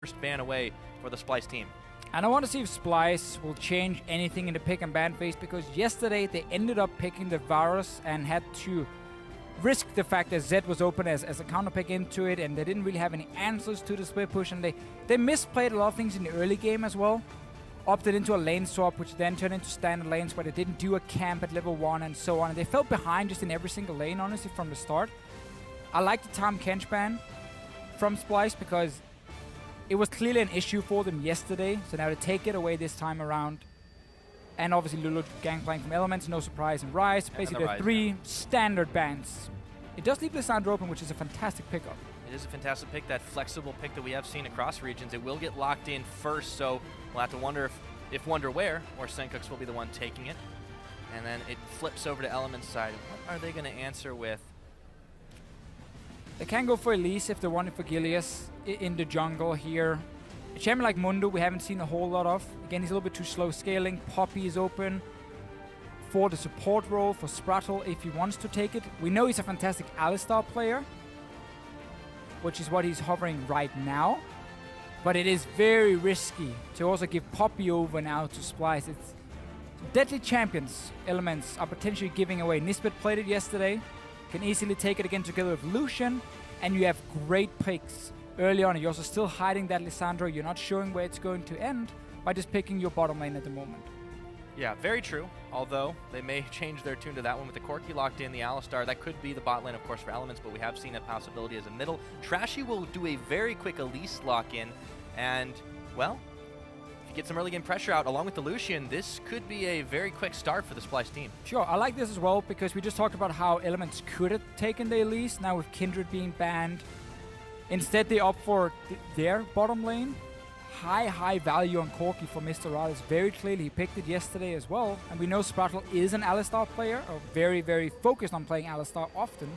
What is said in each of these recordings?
first ban away for the Splyce team. And I want to see if Splyce will change anything in the pick and ban phase, because yesterday they ended up picking the Varus and had to risk the fact that Zed was open as a counter pick into it, and they didn't really have any answers to the split push, and they misplayed a lot of things in the early game as well. Opted into a lane swap, which then turned into standard lanes where they didn't do a camp at level 1 and so on. And they fell behind just in every single lane, honestly, from the start. I like the Tom Kench ban from Splyce because it was clearly an issue for them yesterday. So now they take it away this time around. And obviously Lulu gangplank from Elements, no surprise, and Rise. Basically the 3 standard bans. It does leave Lissandra open, which is a fantastic pickup. It is a fantastic pick, that flexible pick that we have seen across regions. It will get locked in first, so we'll have to wonder if Wonder where, or Senkux will be the one taking it. And then it flips over to Element's side. What are they going to answer with? They can go for Elise if they want it for Gilius in the jungle here. A champion like Mundo we haven't seen a whole lot of. Again, he's a little bit too slow scaling. Poppy is open for the support role for Sprattle if he wants to take it. We know he's a fantastic Alistar player, which is what he's hovering right now. But it is very risky to also give Poppy over now to Splyce. It's deadly champions. Elements are potentially giving away. Nisbet played it yesterday. Can easily take it again together with Lucian. And you have great picks early on. You're also still hiding that Lissandra. You're not showing where it's going to end by just picking your bottom lane at the moment. Yeah, very true. Although they may change their tune to that one with the Corki locked in, the Alistar. That could be the bot lane, of course, for Elements, but we have seen a possibility as a middle. Trashy will do a very quick Elise lock in, and, well, if you get some early game pressure out along with the Lucian, this could be a very quick start for the Splyce team. Sure, I like this as well because we just talked about how Elements could have taken the Elise. Now with Kindred being banned, instead they opt for their bottom lane. High value on Corki for Mr. Rales. Very clearly, he picked it yesterday as well. And we know Sprattle is an Alistar player, or very focused on playing Alistar often.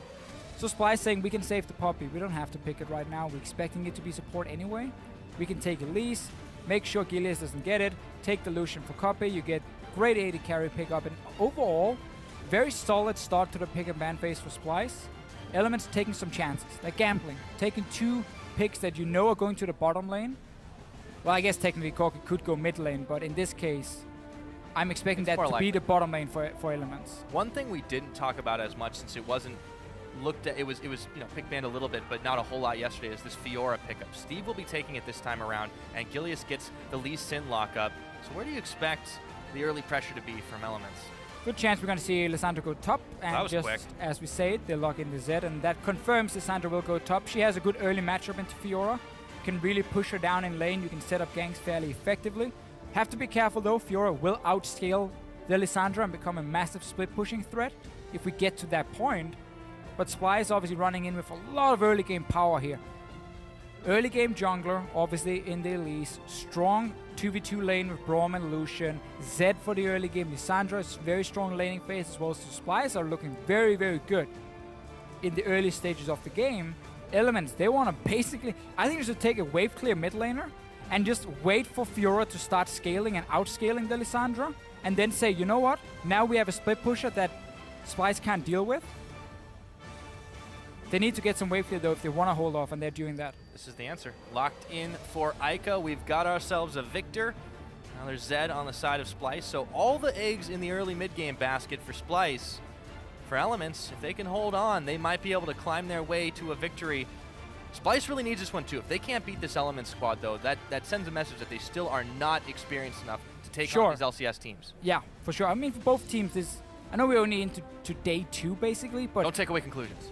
So Splyce saying we can save the Poppy. We don't have to pick it right now. We're expecting it to be support anyway. We can take Elise, make sure Gilius doesn't get it, take the Lucian for copy. You get great AD carry pickup. And overall, very solid start to the pick and ban phase for Splyce. Elements taking some chances, like gambling. Taking 2 picks that you know are going to the bottom lane. Well, I guess technically Corki could go mid lane, but in this case, I'm expecting that to be the bottom lane for Elements. One thing we didn't talk about as much, since it wasn't looked at, it was pick banned a little bit, but not a whole lot yesterday, is this Fiora pickup. Steve will be taking it this time around, and Gilius gets the Lee Sin lockup. So where do you expect the early pressure to be from Elements? Good chance we're going to see Lissandra go top, and just quick. As we say it, they lock in the Zed, and that confirms Lissandra will go top. She has a good early matchup into Fiora. Can really push her down in lane. You can set up ganks fairly effectively. Have to be careful though, Fiora will outscale the Lissandra and become a massive split pushing threat if we get to that point. But Splyce obviously running in with a lot of early game power here. Early game jungler, obviously in the Elise. Strong 2v2 lane with Braum and Lucian. Zed for the early game. Lissandra is very strong laning phase as well. So Splyce are looking very good in the early stages of the game. Elements, they want to basically, I think they should take a wave clear mid laner and just wait for Fiora to start scaling and outscaling the Lissandra, and then say, you know what, now we have a split pusher that Splyce can't deal with. They need to get some wave clear though if they want to hold off, and they're doing that. This is the answer. Locked in for Ica. We've got ourselves a victor. Now there's Zed on the side of Splyce, so all the eggs in the early mid game basket for Splyce. For Elements, if they can hold on, they might be able to climb their way to a victory. Splyce really needs this one too. If they can't beat this Elements squad though, that sends a message that they still are not experienced enough to take on these LCS teams. Yeah, for sure. I mean, for both teams, I know we're only into day 2 basically, but don't take away conclusions.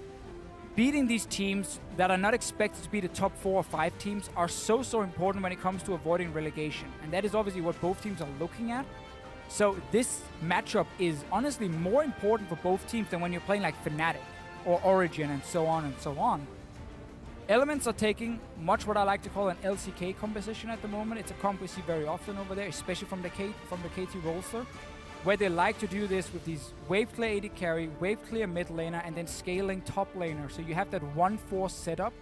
Beating these teams that are not expected to be the top 4 or 5 teams are so important when it comes to avoiding relegation. And that is obviously what both teams are looking at. So this matchup is honestly more important for both teams than when you're playing like Fnatic or Origin and so on and so on. Elements are taking much what I like to call an LCK composition at the moment. It's a comp we see very often over there, especially from the KT roster, where they like to do this with these wave clear AD carry, wave clear mid laner, and then scaling top laner. So you have that 1-4 setup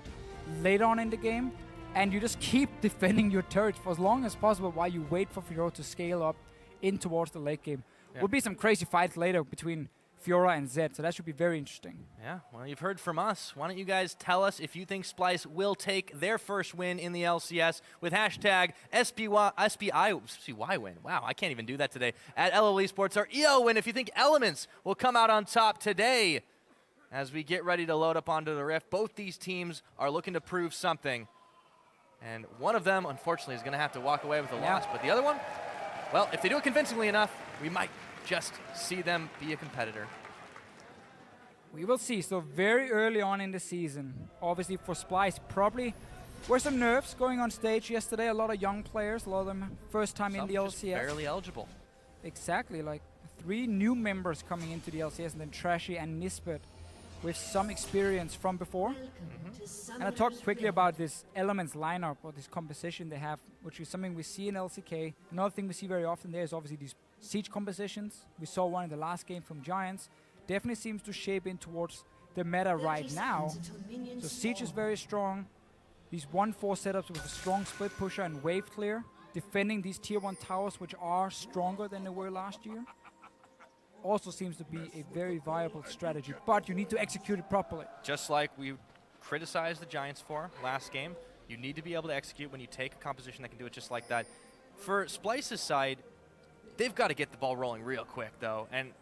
later on in the game, and you just keep defending your turrets for as long as possible while you wait for Fiora to scale up in towards the late game. Yeah. Will be some crazy fights later between Fiora and Zed, so that should be very interesting. Yeah, well, you've heard from us. Why don't you guys tell us if you think Splyce will take their first win in the LCS with hashtag SPY win. Wow, I can't even do that today. At LOL Esports or EO win if you think Elements will come out on top today. As we get ready to load up onto the Rift, both these teams are looking to prove something. And one of them, unfortunately, is going to have to walk away with a loss. But the other one, well, if they do it convincingly enough, we might just see them be a competitor. We will see. So very early on in the season, obviously for Splyce, probably were some nerves going on stage yesterday. A lot of young players, a lot of them first time in the LCS. Just barely eligible. Exactly, like 3 new members coming into the LCS, and then Trashy and Nisbet with some experience from before. And I talked quickly about this Elements lineup, or this composition they have, which is something we see in LCK. Another thing we see very often there is obviously these siege compositions. We saw one in the last game from Giants. Definitely seems to shape in towards the meta right now. So siege is very strong. These 1-4 setups with a strong split pusher and wave clear, defending these tier 1 towers, which are stronger than they were last year, also seems to be a very viable strategy, but you need to execute it properly. Just like we criticized the Giants for last game, you need to be able to execute when you take a composition that can do it just like that. For Splyce's side, they've got to get the ball rolling real quick, though, and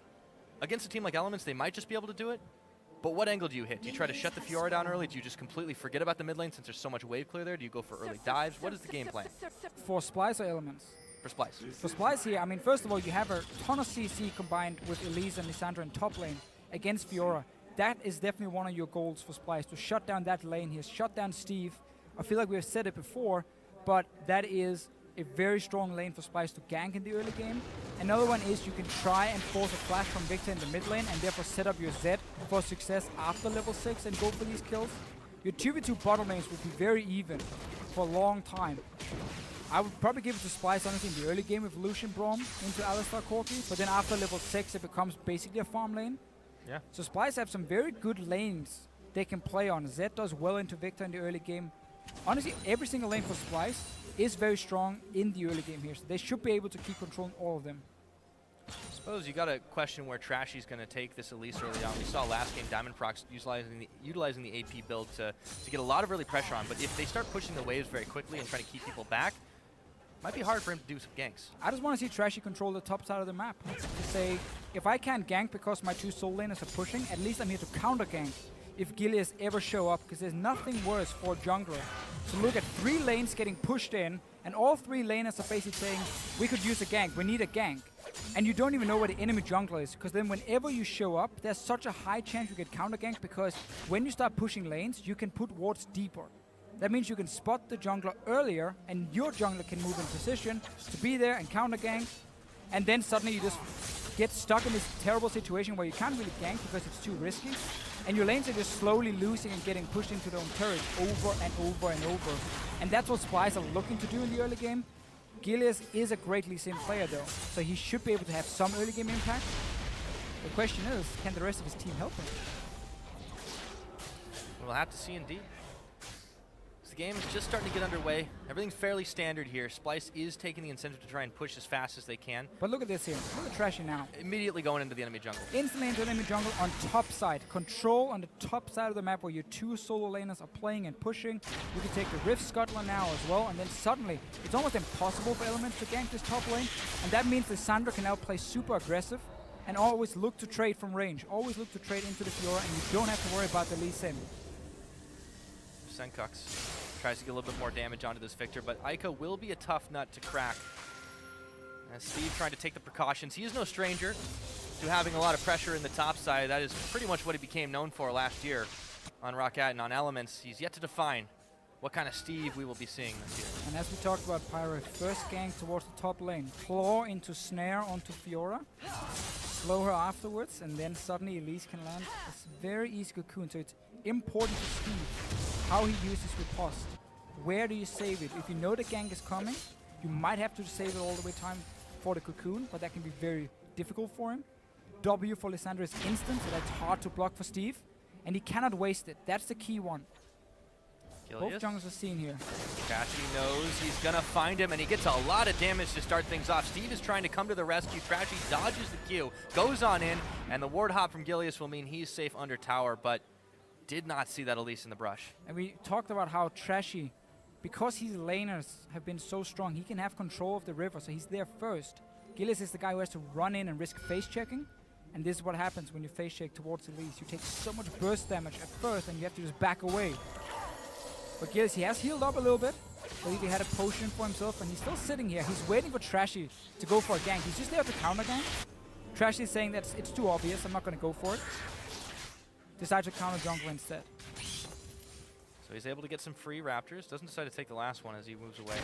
against a team like Elements, they might just be able to do it. But what angle do you hit? Do you try to shut the Fiora down early? Do you just completely forget about the mid lane since there's so much wave clear there? Do you go for early dives? What is the game plan? For Splyce or Elements? For Splyce. For Splyce here, I mean, first of all, you have a ton of CC combined with Elise and Lissandra in top lane against Fiora. That is definitely one of your goals for Splyce, to shut down that lane here, shut down Steve. I feel like we've said it before, but that is a very strong lane for Splyce to gank in the early game. Another one is you can try and force a flash from Victor in the mid lane and therefore set up your Zed for success after level 6 and go for these kills. Your 2v2 bottom lanes will be very even for a long time. I would probably give it to Splyce, honestly, in the early game with Lucian Braum into Alistar Corki, but then after level 6 it becomes basically a farm lane. Yeah. So Splyce have some very good lanes they can play on. Zed does well into Victor in the early game. Honestly, every single lane for Splyce is very strong in the early game here, so they should be able to keep controlling all of them. I suppose you got to question where Trashy's going to take this Elise early on. We saw last game Diamond Prox utilizing the AP build to get a lot of early pressure on, but if they start pushing the waves very quickly and trying to keep people back, it might be hard for him to do some ganks. I just want to see Trashy control the top side of the map. To say, if I can't gank because my 2 soul laners are pushing, at least I'm here to counter gank if Gilius ever show up, because there's nothing worse for a jungler to look at 3 lanes getting pushed in, and all 3 laners are basically saying, we could use a gank, we need a gank. And you don't even know where the enemy jungler is, because then whenever you show up, there's such a high chance you get counter ganked, because when you start pushing lanes, you can put wards deeper. That means you can spot the jungler earlier, and your jungler can move in position to be there and counter gank, and then suddenly you just get stuck in this terrible situation where you can't really gank because it's too risky, and your lanes are just slowly losing and getting pushed into their own turret over and over and over. And that's what Splyce are looking to do in the early game. Gilius is a great Lee Sin player though, so he should be able to have some early game impact. The question is, can the rest of his team help him? We'll have to see indeed. The game is just starting to get underway. Everything's fairly standard here. Splyce is taking the incentive to try and push as fast as they can. But look at this here. Look at Trashy now. Immediately going into the enemy jungle. Instantly into the enemy jungle on top side. Control on the top side of the map where your 2 solo laners are playing and pushing. You can take the Rift Scuttler now as well, and then suddenly it's almost impossible for Elements to gank this top lane. And that means Lissandra can now play super aggressive and always look to trade from range. Always look to trade into the Fiora, and you don't have to worry about the Lee Sin. Senkux tries to get a little bit more damage onto this Victor, but Ica will be a tough nut to crack. As Steve trying to take the precautions. He is no stranger to having a lot of pressure in the top side. That is pretty much what he became known for last year on Roccat and on Elements. He's yet to define what kind of Steve we will be seeing this year. And as we talked about, Pyro, first gank towards the top lane. Claw into Snare onto Fiora. Slow her afterwards, and then suddenly Elise can land. It's very easy cocoon, so it's important to Steve how he uses riposte. Where do you save it? If you know the gank is coming, you might have to save it all the way time for the cocoon, but that can be very difficult for him. W for Lissandra is instant, so that's hard to block for Steve, and he cannot waste it. That's the key one. Both jungles are seen here. Trashy knows he's gonna find him, and he gets a lot of damage to start things off. Steve is trying to come to the rescue. Trashy dodges the Q, goes on in, and the ward hop from Gilius will mean he's safe under tower, but did not see that Elise in the brush. And we talked about how Trashy, because his laners have been so strong, he can have control of the river, so he's there first. Gilius is the guy who has to run in and risk face checking, and this is what happens when you face check towards Elise. You take so much burst damage at first, and you have to just back away. But Gilius, he has healed up a little bit. I believe he had a potion for himself, and he's still sitting here. He's waiting for Trashy to go for a gank. He's just there to counter gank. Trashy is saying that it's too obvious, I'm not going to go for it. Decides to counter jungle instead. So he's able to get some free Raptors. Doesn't decide to take the last one as he moves away.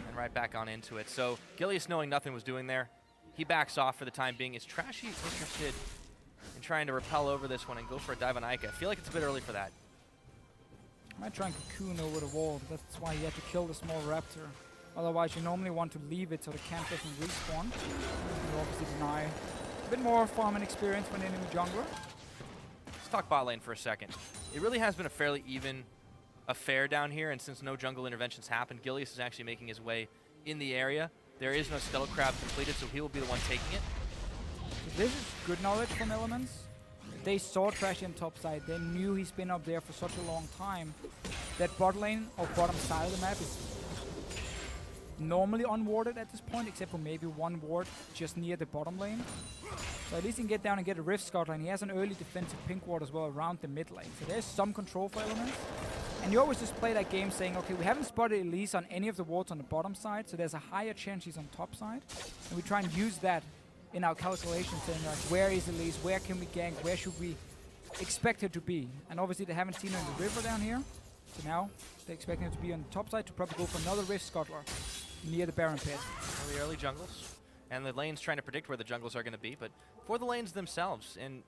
And right back on into it. So Gilius, knowing nothing was doing there, he backs off for the time being. Is Trashy interested in trying to rappel over this one and go for a dive on Ica? I feel like it's a bit early for that. I might try and cocoon over the wall. That's why he had to kill the small raptor. Otherwise, you normally want to leave it so the camp doesn't respawn. You obviously deny a bit more farming experience when enemy jungler. Let's talk bot lane for a second. It really has been a fairly even affair down here, and since no jungle interventions happened, Gilius is actually making his way in the area. There is no Scuttle Crab completed, so he will be the one taking it. So this is good knowledge from Elements. They saw Trashy on top side. They knew he's been up there for such a long time. That bot lane or bottom side of the map is normally unwarded at this point, except for maybe one ward just near the bottom lane. So at least he can get down and get a Rift Scout line. He has an early defensive pink ward as well around the mid lane. So there's some control for Elements. And you always just play that game saying, okay, we haven't spotted Elise on any of the wards on the bottom side, so there's a higher chance she's on top side. And we try and use that in our calculations, saying like, where is Elise, where can we gank, where should we expect her to be? And obviously they haven't seen her in the river down here, so now they expect her to be on the top side to probably go for another Rift Scuttler near the Baron Pit. Early jungles, and the lane's trying to predict where the jungles are going to be, but for the lanes themselves, and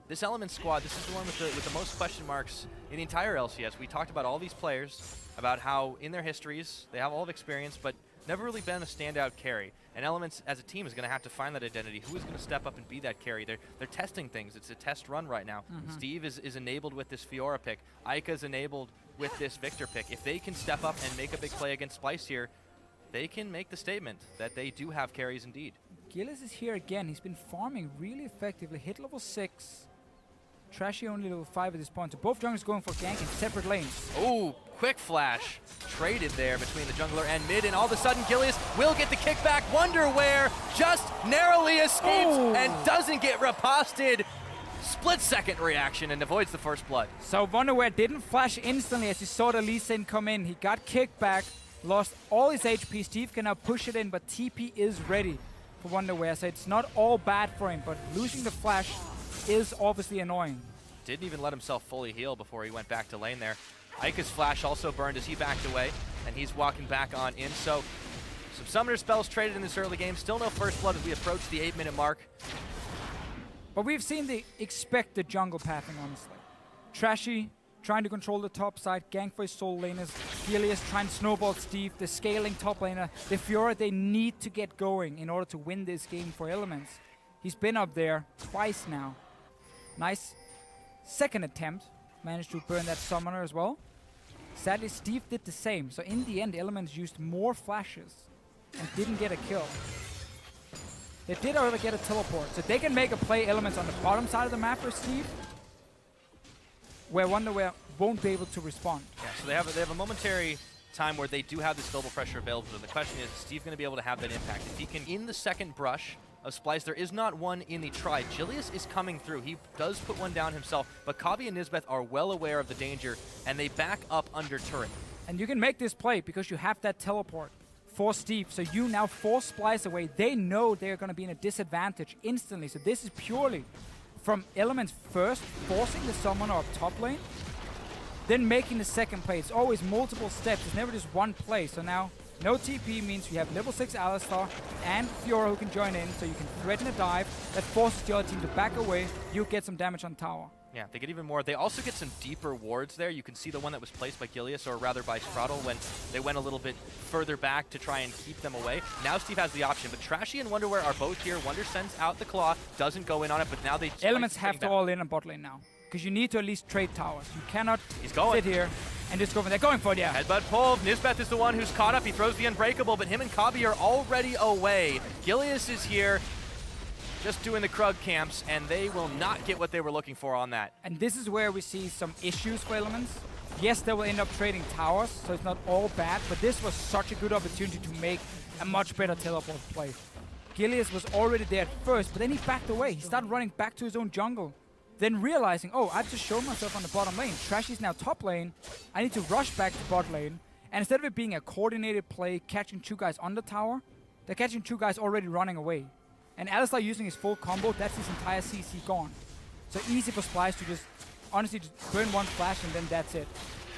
this Element squad, this is the one with the most question marks in the entire LCS. We talked about all these players, about how in their histories they have all of experience, but never really been a standout carry. And Elements as a team is going to have to find that identity. Who is going to step up and be that carry? They're testing things. It's a test run right now. Steve is enabled with this Fiora pick. Ica is enabled with this Victor pick. If they can step up and make a big play against Splyce here, they can make the statement that they do have carries indeed. Gilius is here again. He's been farming really effectively. Hit level 6. Trashy only level 5 at this point. So both junglers going for gank in separate lanes. Oh, quick flash. Traded there between the jungler and mid, and all of a sudden Gilius will get the kickback. Wonderware just narrowly escapes and doesn't get riposted. Split-second reaction and avoids the first blood. So Wonderware didn't flash instantly as he saw the Lee Sin come in. He got kicked back, lost all his HP. Steve can now push it in, but TP is ready for Wonderware. So it's not all bad for him, but losing the flash is obviously annoying. Didn't even let himself fully heal before he went back to lane there. Ica's flash also burned as he backed away, and he's walking back on in. So some summoner spells traded in this early game. Still no first blood as we approach the 8-minute mark. But we've seen the expected jungle pathing, honestly. Trashy trying to control the top side, gank for his soul laners. Gilius trying to snowball Steve, the scaling top laner. The Fiora, they need to get going in order to win this game for Elements. He's been up there twice now. Nice second attempt. Managed to burn that summoner as well. Sadly, Steve did the same. So in the end, Elements used more flashes and didn't get a kill. They did, however, get a teleport. So they can make a play Elements on the bottom side of the map for Steve, where Wonderware won't be able to respond. Yeah, so they have a momentary time where they do have this global pressure available to them. The question is Steve going to be able to have that impact? If he can, in the second brush of Splyce, there is not one in the try. Gilius is coming through. He does put one down himself, but Kabi and Nisbeth are well aware of the danger, and they back up under turret. And you can make this play because you have that teleport for Steve. So you now force Splyce away. They know they're going to be in a disadvantage instantly. So this is purely from Elements first, forcing the summoner up top lane, then making the second play. It's always multiple steps. It's never just one play. So now no TP means you have level 6 Alistar and Fiora who can join in, so you can threaten a dive that forces the other team to back away. You get some damage on tower. Yeah, they get even more. They also get some deeper wards there. You can see the one that was placed by Gilius, or rather by Straddle, when they went a little bit further back to try and keep them away. Now Steve has the option, but Trashy and Wonderware are both here. Wonder sends out the claw, doesn't go in on it, but now they... Elements have to all in on bot lane now. because you need to at least trade towers. You cannot sit here and just go for that. They're going for it, yeah. Headbutt pull. Nisbeth is the one who's caught up. He throws the Unbreakable, but him and Kabi are already away. Gilius is here just doing the Krug camps, and they will not get what they were looking for on that. And this is where we see some issues for Elements. Yes, they will end up trading towers, so it's not all bad, but this was such a good opportunity to make a much better teleport play. Gilius was already there at first, but then he backed away. He started running back to his own jungle. Then realizing, oh, I've just shown myself on the bottom lane. Trashy's now top lane. I need to rush back to bot lane. And instead of it being a coordinated play, catching 2 guys on the tower, they're catching 2 guys already running away. And Alistar using his full combo, that's his entire CC gone. So easy for Splyce to just, honestly, just burn 1 flash and then that's it.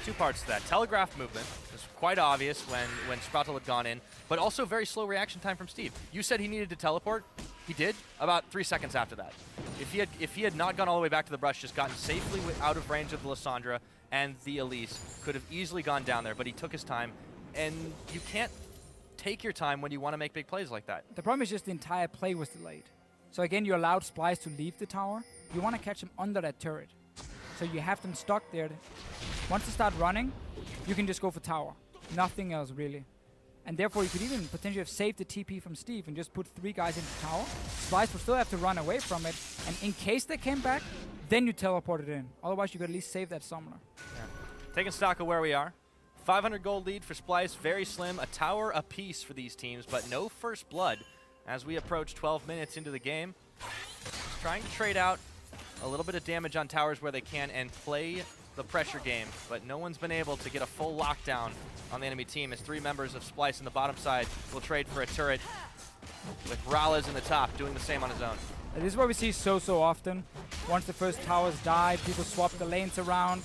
2 parts to that. Telegraph movement was quite obvious when Sproutle had gone in, but also very slow reaction time from Steve. You said he needed to teleport. He did about 3 seconds after that. If he had not gone all the way back to the brush, just gotten safely out of range of the Lissandra and the Elise, could have easily gone down there, but he took his time, and you can't take your time when you want to make big plays like that. The problem is just the entire play was delayed. So again, you allowed Splyce to leave the tower. You want to catch him under that turret. So you have them stuck there. Once they start running, you can just go for tower. Nothing else, really. And therefore, you could even potentially have saved the TP from Steve and just put 3 guys into tower. Splyce will still have to run away from it. And in case they came back, then you teleport it in. Otherwise, you could at least save that summoner. Yeah. Taking stock of where we are. 500 gold lead for Splyce, very slim. A tower apiece for these teams, but no first blood as we approach 12 minutes into the game. Just trying to trade out a little bit of damage on towers where they can and play the pressure game, but no one's been able to get a full lockdown on the enemy team as 3 members of Splyce on the bottom side will trade for a turret with Rallas in the top doing the same on his own. This is what we see so often. Once the first towers die, people swap the lanes around,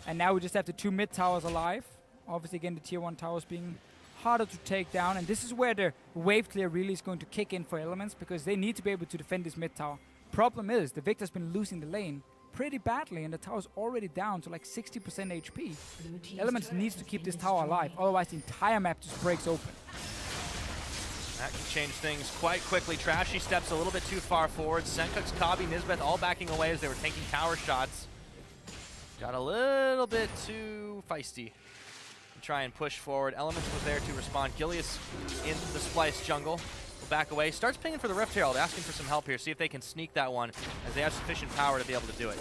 and now we just have the 2 mid towers alive. Obviously, again, the tier 1 towers being harder to take down, and this is where the wave clear really is going to kick in for Elements, because they need to be able to defend this mid tower. Problem is, the Victor's been losing the lane pretty badly, and the tower's already down to like 60% HP. Elements needs to keep this tower alive, otherwise the entire map just breaks open. That can change things quite quickly. Trashy steps a little bit too far forward. Senkux, Kabi, Nisbeth all backing away as they were taking tower shots. Got a little bit too feisty to try and push forward. Elements was there to respond. Gilius in the Splyce jungle. Will back away. Starts pinging for the Rift Herald, asking for some help here. See if they can sneak that one, as they have sufficient power to be able to do it.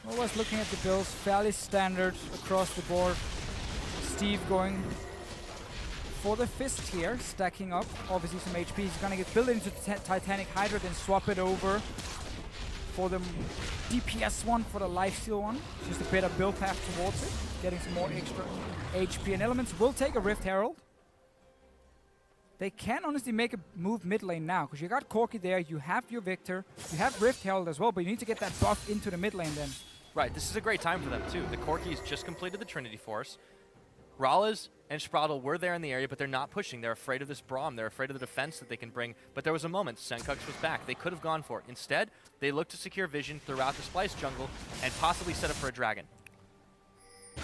Always looking at the builds, fairly standard across the board. Steve going for the fist here, stacking up obviously some HP. He's gonna get built into Titanic Hydra, then swap it over for the DPS one, for the lifesteal one. Just a better build path towards it, getting some more extra HP. And Elements will take a Rift Herald. They can honestly make a move mid lane now, because you got Corki there, you have your Victor, you have Rift Herald as well, but you need to get that buff into the mid lane then. Right, this is a great time for them too. The Corki's just completed the Trinity Force. Rallas and Sproutle were there in the area, but they're not pushing. They're afraid of this Braum. They're afraid of the defense that they can bring. But there was a moment. Senkux was back. They could have gone for it. Instead, they looked to secure vision throughout the Splyce jungle and possibly set up for a dragon.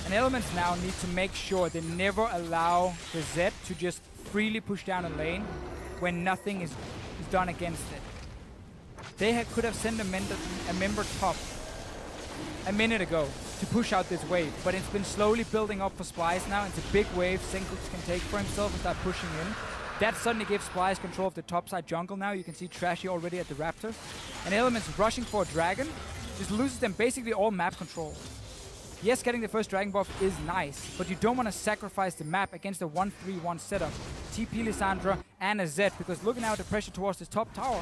And Elements now need to make sure they never allow the Zed to just freely push down a lane when nothing is done against it. They could have sent a member top a minute ago to push out this wave, but it's been slowly building up for Splyce now. It's a big wave Senkux can take for himself and start pushing in. That suddenly gives Splyce control of the top side jungle now. You can see Trashy already at the Raptor. And Elements rushing for a dragon just loses them basically all map control. Yes, getting the first dragon buff is nice, but you don't want to sacrifice the map against a 1-3-1 setup. TP Lissandra and a Zed, because looking now at the pressure towards this top tower.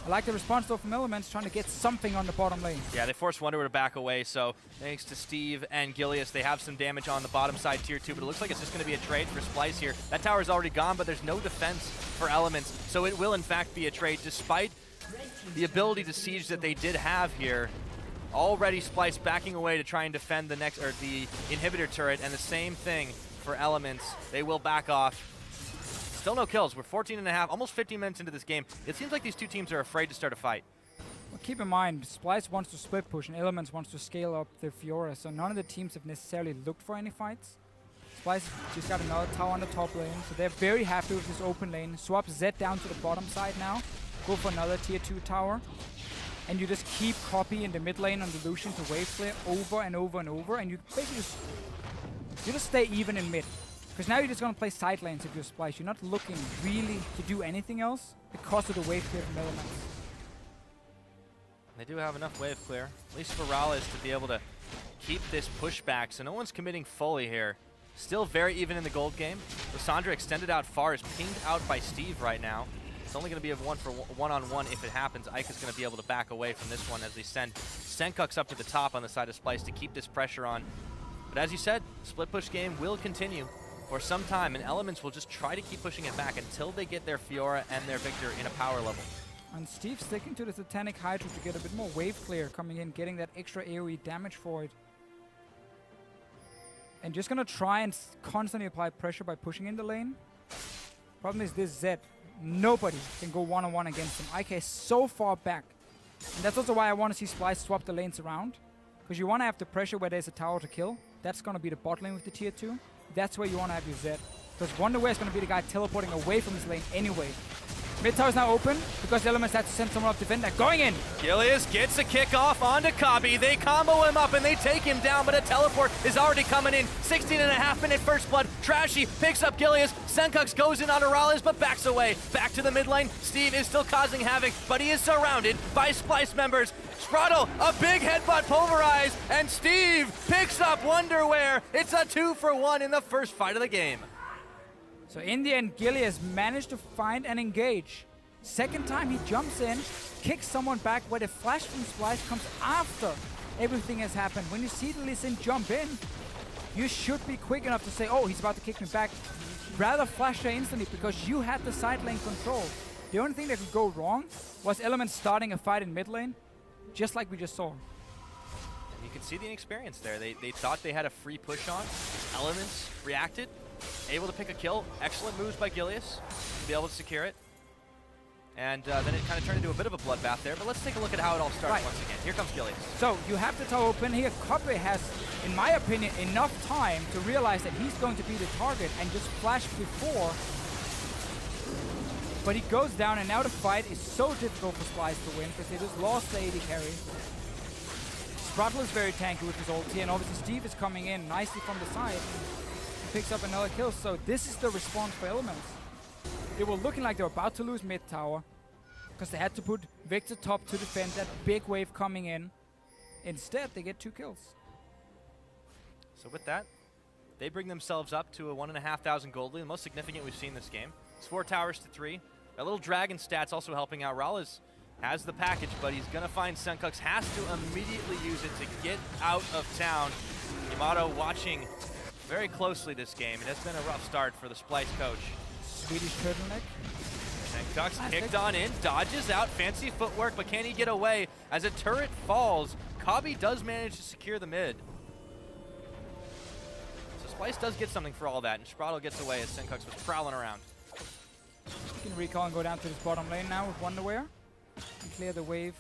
I like the response though from Elements, trying to get something on the bottom lane. Yeah, they forced Wanderer to back away, so thanks to Steve and Gilius, they have some damage on the bottom side tier 2, but it looks like it's just going to be a trade for Splyce here. That tower's already gone, but there's no defense for Elements, so it will in fact be a trade, despite the ability to siege that they did have here. Already Splyce backing away to try and defend the inhibitor turret, and the same thing for Elements. They will back off. Still no kills. We're 14 and a half, almost 15 minutes into this game. It seems like these two teams are afraid to start a fight. Well, keep in mind, Splyce wants to split push and Elements wants to scale up the Fiora, so none of the teams have necessarily looked for any fights. Splyce just got another tower on the top lane, so they're very happy with this open lane. Swap Zed down to the bottom side now. Go for another tier 2 tower. and you just keep copy in the mid lane on the Lucian to wave clear over and over and over, and you basically just stay even in mid. Because now you're just going to play side lanes if you're Splyce. You're not looking really to do anything else because of the wave clear from elements. They do have enough wave clear, at least for Rallis to be able to keep this pushback, so no one's committing fully here. Still very even in the gold game. Lissandra extended out far, is pinged out by Steve right now. It's only going to be a one-on-one if it happens. Ika's going to be able to back away from this one as they send Senkux up to the top on the side of Splyce to keep this pressure on. But as you said, split push game will continue for some time, and Elements will just try to keep pushing it back until they get their Fiora and their Victor in a power level. And Steve sticking to the Satanic Hydra to get a bit more wave clear coming in, getting that extra AoE damage for it. And just gonna try and constantly apply pressure by pushing in the lane. Problem is this Zed, nobody can go one-on-one against him. IK is so far back. And that's also why I want to see Splyce swap the lanes around. Because you want to have the pressure where there's a tower to kill. That's gonna be the bot lane with the tier 2. That's where you want to have your Zed. Because Wonderware is gonna be the guy teleporting away from his lane anyway. Mid tower is now open because the Elements had to send someone up to defend that. Going in! Gilius gets a kickoff onto Kabi. They combo him up and they take him down, but a teleport is already coming in. 16.5-minute first blood. Trashy picks up Gilius. Senkux goes in onto Rallis, but backs away. Back to the mid lane. Steve is still causing havoc, but he is surrounded by Splyce members. Spraddle, a big headbutt pulverize, and Steve picks up Wonderware. It's a 2-for-1 in the first fight of the game. So in the end, Gilius managed to find and engage. Second time he jumps in, kicks someone back where the flash from Splyce comes after everything has happened. When you see the Lee Sin jump in, you should be quick enough to say, oh, he's about to kick me back. Rather flash her instantly because you had the side lane control. The only thing that could go wrong was Elements starting a fight in mid lane, just like we just saw. And you can see the inexperience there. They thought they had a free push on. Elements reacted. Able to pick a kill. Excellent moves by Gilius to be able to secure it. And then it kind of turned into a bit of a bloodbath there. But let's take a look at how it all starts once again. Here comes Gilius. So you have the tower open here. Kobe has, in my opinion, enough time to realize that he's going to be the target and just flash before. But he goes down, and now the fight is so difficult for Splyce to win because they just lost the AD carry. Spraddle is very tanky with his ulti, and obviously Steve is coming in nicely from the side. Picks up another kill, so this is the response for Elements. They were looking like they were about to lose mid tower because they had to put Victor top to defend that big wave coming in. Instead, they get 2 kills. So with that, they bring themselves up to a 1,500 gold lead, the most significant we've seen this game. It's 4 towers to 3. That little dragon stat's also helping out. Rallis has the package, but he's gonna find Senkux, has to immediately use it to get out of town. Yamato watching very closely this game. It has been a rough start for the Splyce coach. Swedish turtleneck. Senkux kicked on in, dodges out, fancy footwork, but can he get away? As a turret falls, Kabi does manage to secure the mid. So Splyce does get something for all that, and Spraddle gets away as Senkux was prowling around. He can recall and go down to this bottom lane now with Wonderware and clear the wave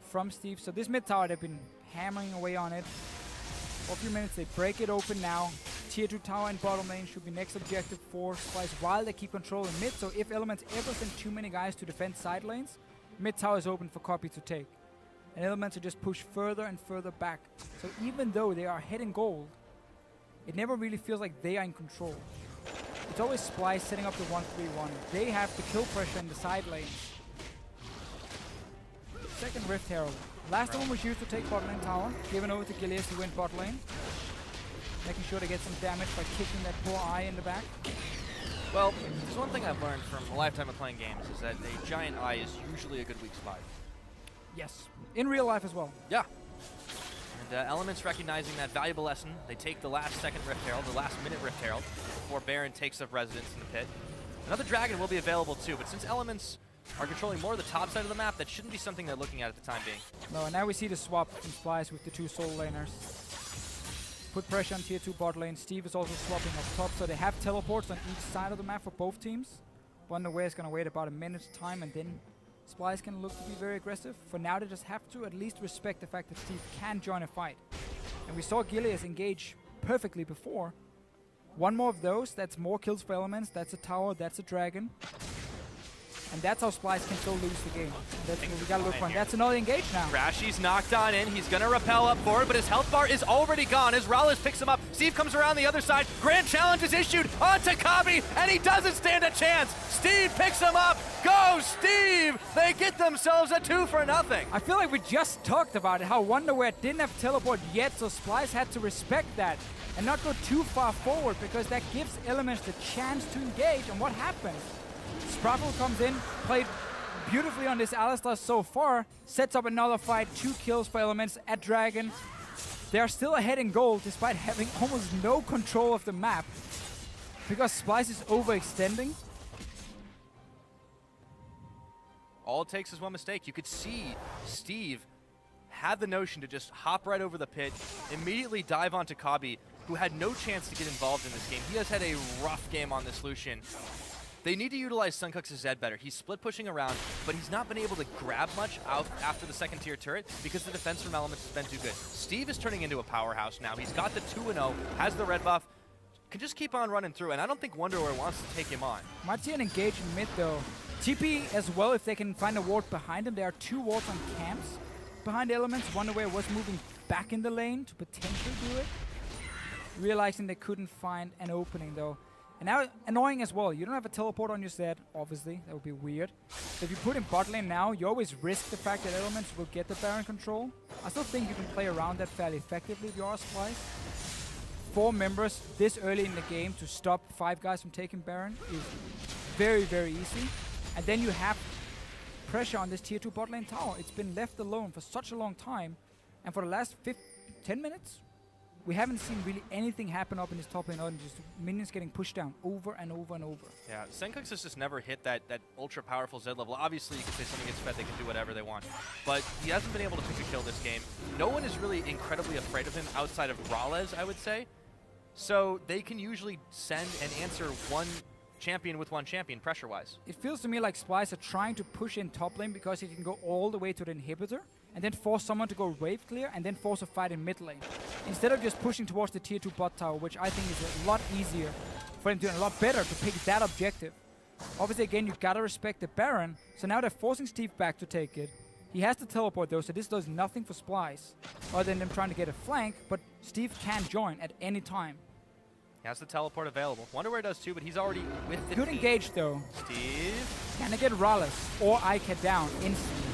from Steve. So this mid tower, they've been hammering away on it. For a few minutes, they break it open now. Tier 2 tower and bottom lane should be next objective for Splyce while they keep control in mid. So if Elements ever send too many guys to defend side lanes, mid tower is open for Copy to take. And Elements are just pushed further and further back. So even though they are heading gold, it never really feels like they are in control. It's always Splyce setting up the 1-3-1. They have the kill pressure in the side lane. Second Rift Herald. Last one was used to take bot lane tower, given over to Gilius to win bot lane. Making sure to get some damage by kicking that poor eye in the back. Well, there's one thing I've learned from a lifetime of playing games is that a giant eye is usually a good weak spot. Yes. In real life as well. Yeah. And Elements recognizing that valuable lesson, they take the last second Rift Herald, the last minute Rift Herald, before Baron takes up residence in the pit. Another dragon will be available too, but since Elements are controlling more of the top side of the map, that shouldn't be something they're looking at the time being. No, and now we see the swap from Splyce with the 2 soul laners. Put pressure on tier 2 bot lane. Steve is also swapping up top, so they have teleports on each side of the map for both teams. Wonderware is going to wait about a minute's time, and then Splyce can look to be very aggressive. For now, they just have to at least respect the fact that Steve can join a fight. And we saw Gilius engage perfectly before. One more of those, that's more kills for Elements. That's a tower, that's a dragon. And that's how Splyce can still lose the game. That's what we gotta look for. And that's another engage now. Crashy's knocked on in. He's gonna rappel up forward, but his health bar is already gone as Rallis picks him up. Steve comes around the other side. Grand challenge is issued onto Kabi, and he doesn't stand a chance. Steve picks him up. Go, Steve! They get themselves a 2-0. I feel like we just talked about it, how Wonderwear didn't have teleport yet, so Splyce had to respect that and not go too far forward, because that gives Elements the chance to engage. And what happens? Spraffle comes in, played beautifully on this Alistar so far, sets up another fight, 2 kills for Elements at Dragon. They are still ahead in gold despite having almost no control of the map, because Splyce is overextending. All it takes is one mistake. You could see Steve had the notion to just hop right over the pit, immediately dive onto Kabi, who had no chance to get involved in this game. He has had a rough game on this Lucian. They need to utilize Suncook's Zed better. He's split pushing around, but he's not been able to grab much out after the second tier turret because the defense from Elements has been too good. Steve is turning into a powerhouse now. He's got the 2-0, has the red buff, can just keep on running through, and I don't think Wonderwear wants to take him on. Might see an engage in mid though. TP as well if they can find a ward behind him. There are 2 wards on camps behind Elements. Wonderwear was moving back in the lane to potentially do it, realizing they couldn't find an opening though. And now, annoying as well, you don't have a teleport on your Zed, obviously, that would be weird. So if you put in bot lane now, you always risk the fact that Elements will get the Baron control. I still think you can play around that fairly effectively if you are Splyce. 4 members this early in the game to stop 5 guys from taking Baron is very, very easy. And then you have pressure on this tier 2 bot lane tower. It's been left alone for such a long time. And for the last 10 minutes, we haven't seen really anything happen up in this top lane other than just minions getting pushed down over and over and over. Yeah, Senkux has just never hit that ultra powerful Zed level. Obviously, you can say something gets fed, they can do whatever they want. But he hasn't been able to pick a kill this game. No one is really incredibly afraid of him outside of Ralles, I would say. So they can usually send and answer one champion with one champion pressure-wise. It feels to me like Splyce are trying to push in top lane because he can go all the way to the inhibitor and then force someone to go wave clear and then force a fight in mid lane. Instead of just pushing towards the tier 2 bot tower, which I think is a lot easier for him to do and a lot better to pick that objective. Obviously, again, you gotta respect the Baron, so now they're forcing Steve back to take it. He has to teleport though, so this does nothing for Splyce other than them trying to get a flank, but Steve can join at any time. He has the teleport available. Wonderwear does too, but he's already with the Good team. engage though. Steve. Can they get Rallis or Ica down instantly?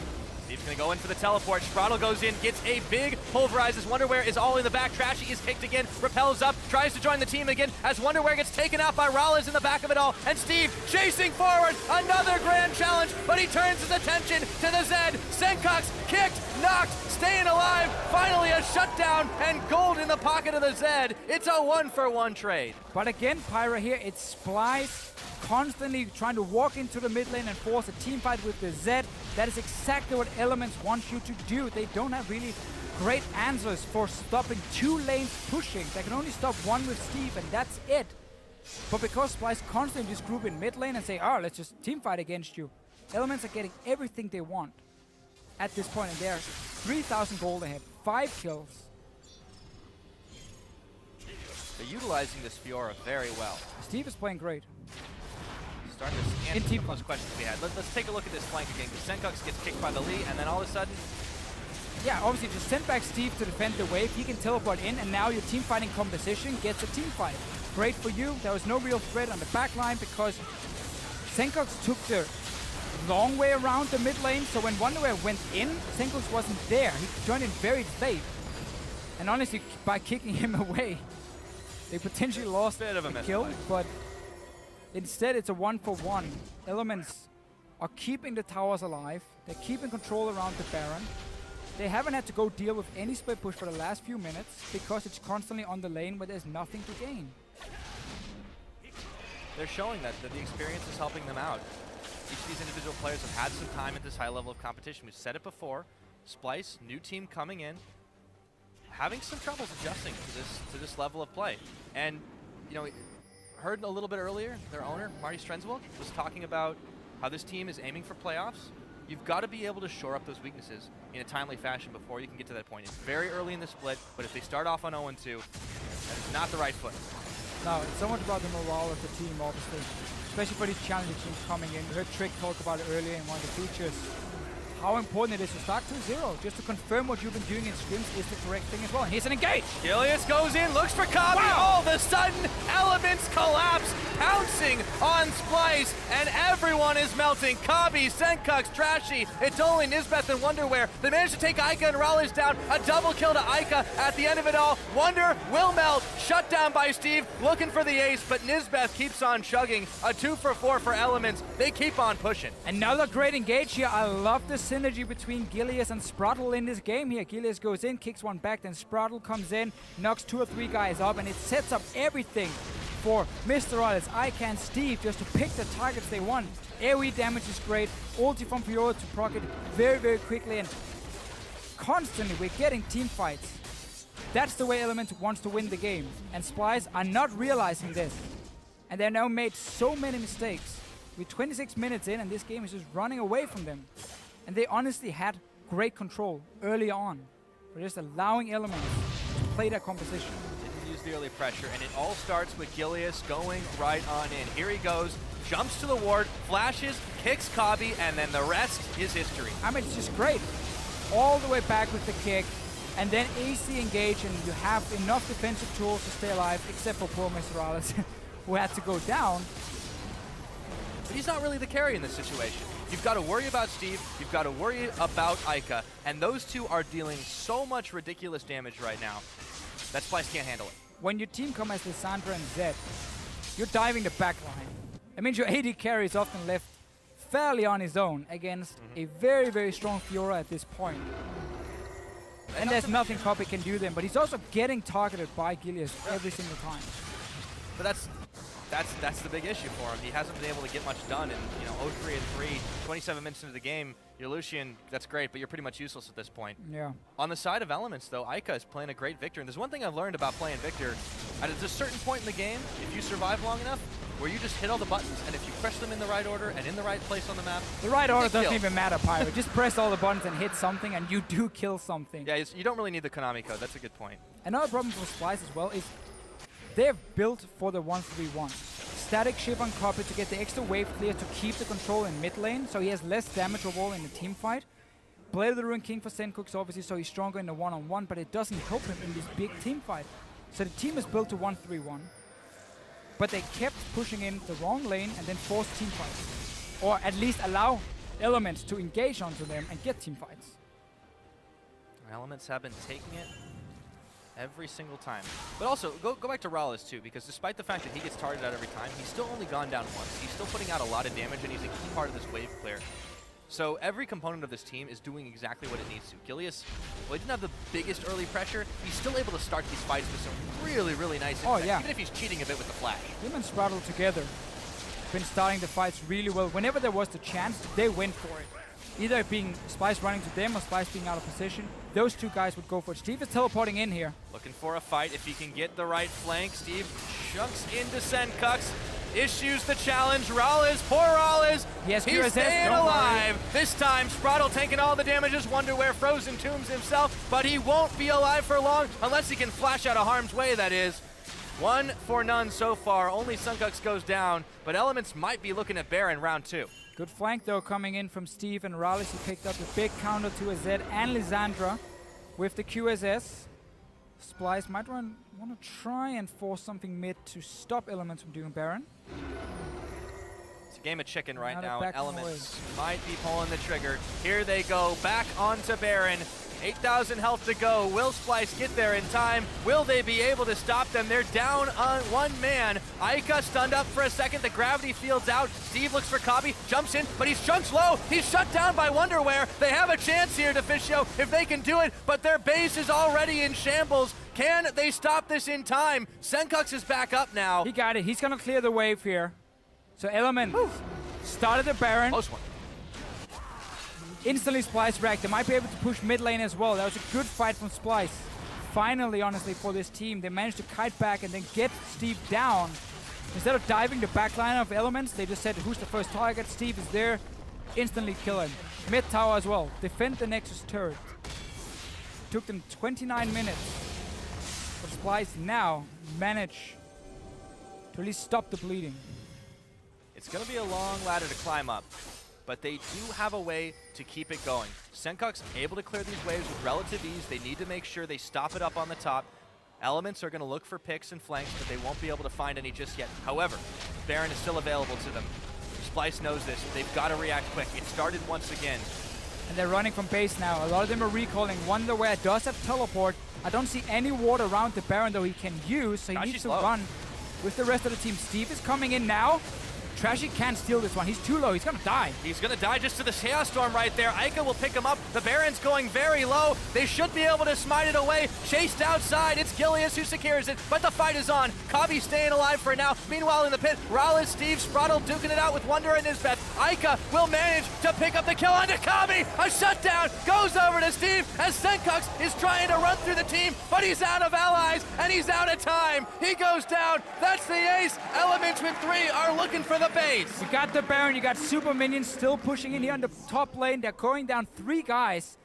Steve's going to go in for the teleport. Spraddle goes in, gets a big pulverize as Wonderwear is all in the back. Trashy is kicked again, repels up, tries to join the team again as Wonderwear gets taken out by Rallis in the back of it all. And Steve chasing forward, another grand challenge, but he turns his attention to the Zed. Sencox kicked, knocked, staying alive. Finally a shutdown and gold in the pocket of the Zed. It's a 1-for-1 trade. But again, Pyra here, it's Splyce constantly trying to walk into the mid lane and force a team fight with the Zed. That is exactly what Elements want you to do. They don't have really great answers for stopping 2 lanes pushing. They can only stop 1 with Steve, and that's it. But because Splyce constantly just group in mid lane and say, oh, let's just team fight against you, Elements are getting everything they want at this point, and they're 3,000 gold ahead, 5 kills. They're utilizing this Fiora very well. Steve is playing great. Starting to answer some of those questions we had. Let's take a look at this flank again, because Sencox gets kicked by the Lee, and then all of a sudden... Yeah, obviously just send back Steve to defend the wave. He can teleport in, and now your team fighting composition gets a team fight. Great for you. There was no real threat on the back line because Sencox took the long way around the mid lane, so when Wonderwear went in, Sencox wasn't there. He joined in very late. And honestly, by kicking him away, they potentially lost the kill, but instead it's a 1-for-1. Elements are keeping the towers alive. They're keeping control around the Baron. They haven't had to go deal with any split push for the last few minutes because it's constantly on the lane where there's nothing to gain. They're showing that the experience is helping them out. Each of these individual players have had some time at this high level of competition. We've said it before. Splyce, new team coming in, having some troubles adjusting to this level of play. And, you know, heard a little bit earlier, their owner, Marty Strenswald, was talking about how this team is aiming for playoffs. You've got to be able to shore up those weaknesses in a timely fashion before you can get to that point. It's very early in the split, but if they start off on 0-2, that is not the right foot. No, it's so much about the morale of the team, obviously. Especially for these challenger teams coming in. We heard Trick talk about it earlier in one of the features. How important it is to start 2-0, just to confirm what you've been doing in scrims is the correct thing as well. And here's an engage! Gilius goes in, looks for Kabi. Wow. All of a sudden, Elements collapse, pouncing on Splyce, and everyone is melting. Kabi, Senkux, Trashy, it's only Nisbeth and Wonderwear. They managed to take Ica and Raleigh down. A double kill to Ica at the end of it all. Wonder will melt, shut down by Steve, looking for the ace, but Nisbeth keeps on chugging. A 2 for 4 for Elements. They keep on pushing. Another great engage here. I love this synergy between Gilius and Sprattle in this game here. Gilius goes in, kicks one back, then Sprattle comes in, knocks 2 or 3 guys up, and it sets up everything for Mr. Alice, Ica, and Steve just to pick the targets they want. AoE damage is great, ulti from Fiora to proc it very, very quickly, and constantly we're getting team fights. That's the way Element wants to win the game, and Splyce are not realizing this. And they've now made so many mistakes. We're 26 minutes in, and this game is just running away from them. And they honestly had great control early on. They're just allowing Elements to play their composition. Didn't use the early pressure, and it all starts with Gilius going right on in. Here he goes, jumps to the ward, flashes, kicks Kabi, and then the rest is history. I mean, it's just great. All the way back with the kick, and then AC engage, and you have enough defensive tools to stay alive, except for poor Mr. Alice, who had to go down. But he's not really the carry in this situation. You've got to worry about Steve, you've got to worry about Ica, and those two are dealing so much ridiculous damage right now that Splyce can't handle it. When your team comes as Lissandra and Zed, you're diving the back line. It means your AD carry is often left fairly on his own against a very, very strong Fiora at this point. And there's nothing Kabi can do then, but he's also getting targeted by Gilius every single time. But that's the big issue for him. He hasn't been able to get much done, and 0-3 and 3, 27 minutes into the game, you're Lucian, that's great, but you're pretty much useless at this point. Yeah. On the side of Elements, though, Ica is playing a great Victor, and there's one thing I've learned about playing Victor. At a certain point in the game, if you survive long enough, where you just hit all the buttons, and if you press them in the right order and in the right place on the map, the right order doesn't even matter, Pyro. Just press all the buttons and hit something, and you do kill something. Yeah, you don't really need the Konami code. That's a good point. Another problem for Splyce as well is they're built for the 1-3-1. Static shift on Kabi to get the extra wave clear to keep the control in mid lane, so he has less damage overall in the team fight. Blade of the Ruined King for Senkux, obviously, so he's stronger in the one-on-one, but it doesn't help him in this big team fight. So the team is built to 1-3-1, but they kept pushing in the wrong lane and then forced team fights. Or at least allow Elements to engage onto them and get team fights. Elements have been taking it every single time. But also, go back to Raleigh too, because despite the fact that he gets targeted out every time, he's still only gone down once. He's still putting out a lot of damage, and he's a key part of this wave clear. So every component of this team is doing exactly what it needs to. Gilius, well, he didn't have the biggest early pressure. He's still able to start these fights with some really, really nice impact, even if he's cheating a bit with the flash. Him and Sprattle together been starting the fights really well. Whenever there was the chance, they went for it. Either being Splyce running to them or Splyce being out of position, those two guys would go for it. Steve is teleporting in here. Looking for a fight if he can get the right flank. Steve chunks into Senkux, issues the challenge. Raleigh, poor Raleigh, he's staying alive. This time, Sprattle taking all the damages. Wonderwear Frozen Tombs himself, but he won't be alive for long unless he can flash out of harm's way, that is. 1 for none so far. Only Senkux goes down, but Elements might be looking at Baron round 2. Good flank, though, coming in from Steve and Raleigh. He picked up the big counter to a Zed and Lissandra with the QSS. Splyce might want to try and force something mid to stop Elements from doing Baron. It's a game of chicken right now, and Elements might be pulling the trigger. Here they go, back onto Baron. 8,000 health to go. Will Splyce get there in time? Will they be able to stop them? They're down on one man. Ica stunned up for a second. The gravity field's out. Steve looks for Kabi, jumps in, but he's chunked low. He's shut down by Wonderwear. They have a chance here to Fischio if they can do it, but their base is already in shambles. Can they stop this in time? Senkux is back up now. He got it. He's going to clear the wave here. So Element started the Baron. Close one. Instantly Splyce wrecked. They might be able to push mid lane as well. That was a good fight from Splyce. Finally, honestly, for this team, they managed to kite back and then get Steve down. Instead of diving the backline of Elements, they just said, who's the first target? Steve is there. Instantly kill him. Mid tower as well. Defend the Nexus turret. Took them 29 minutes. But Splyce now manage to at least stop the bleeding. It's going to be a long ladder to climb up, but they do have a way to keep it going. Sencoc's able to clear these waves with relative ease. They need to make sure they stop it up on the top. Elements are going to look for picks and flanks, but they won't be able to find any just yet. However, Baron is still available to them. Splyce knows this. They've got to react quick. It started once again. And they're running from base now. A lot of them are recalling. Wonderware does have teleport. I don't see any ward around the Baron that he can use, so he needs to run with the rest of the team. Steve is coming in now. Trashy can't steal this one. He's too low. He's going to die. He's going to die just to the Chaos Storm right there. Ica will pick him up. The Baron's going very low. They should be able to smite it away. Chased outside. It's Gilius who secures it, but the fight is on. Kabi staying alive for now. Meanwhile, in the pit, Rowless, Steve, Spraddle duking it out with Wonder and Nisbeth. Ica will manage to pick up the kill onto Kabi. A shutdown goes over to Steve as Sencox is trying to run through the team, but he's out of allies and he's out of time. He goes down. That's the ace. Elements with 3 are looking for the base. You got the Baron, you got super minions still pushing in here on the top lane. They're going down 3 guys.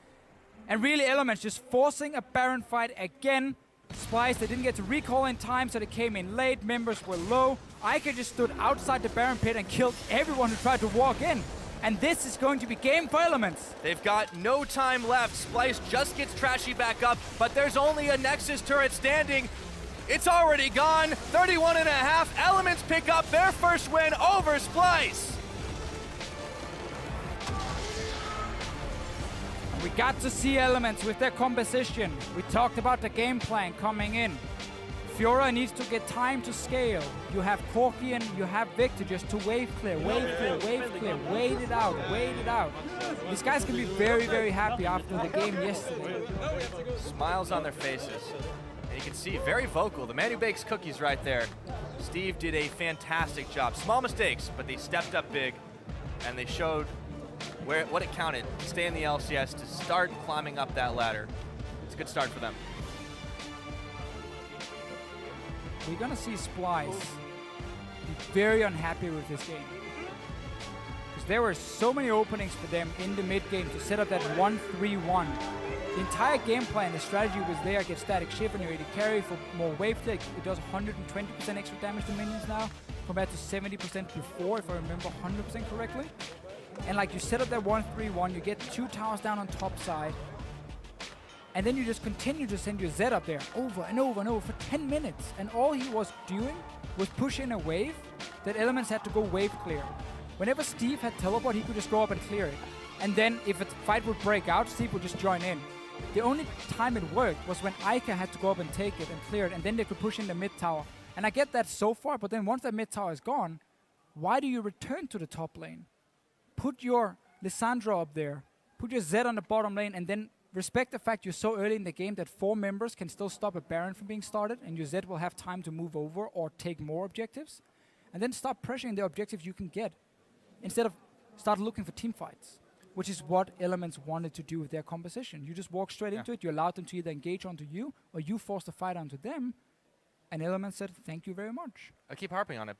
And really Elements just forcing a Baron fight again. Splyce, they didn't get to recall in time, so they came in late. Members were low. Ica just stood outside the Baron pit and killed everyone who tried to walk in. And this is going to be game for Elements. They've got no time left. Splyce just gets Trashy back up, but there's only a Nexus turret standing. It's already gone. 31.5. Elements pick up their first win over Splyce. We got to see Elements with their composition. We talked about the game plan coming in. Fiora needs to get time to scale. You have Corki and you have Victor just to wave clear, wave clear, wave clear, wait it out, wait it out. These guys can be very, very happy after the game yesterday. Smiles on their faces. And you can see, very vocal, the man who bakes cookies right there. Steve did a fantastic job. Small mistakes, but they stepped up big, and they showed what it counted to stay in the LCS, to start climbing up that ladder. It's a good start for them. We're gonna see Splyce be very unhappy with this game. Because there were so many openings for them in the mid game to set up that 1-3-1. The entire game plan, the strategy was there, get static shift and you're ready to carry for more wave take. It does 120% extra damage to minions now, compared to 70% before, if I remember 100% correctly. And like you set up that 1-3-1, you get 2 towers down on top side, and then you just continue to send your Zed up there over and over and over for 10 minutes. And all he was doing was push in a wave that Elements had to go wave clear. Whenever Steve had teleport, he could just go up and clear it. And then if a fight would break out, Steve would just join in. The only time it worked was when Ica had to go up and take it and clear it, and then they could push in the mid tower. And I get that so far, but then once that mid tower is gone, why do you return to the top lane? Put your Lissandra up there, put your Zed on the bottom lane, and then respect the fact you're so early in the game that 4 members can still stop a Baron from being started, and your Zed will have time to move over or take more objectives. And then stop pressuring the objectives you can get, instead of start looking for team fights, which is what Elements wanted to do with their composition. You just walk straight into it, you allowed them to either engage onto you, or you force the fight onto them, and Elements said, thank you very much. I keep harping on it.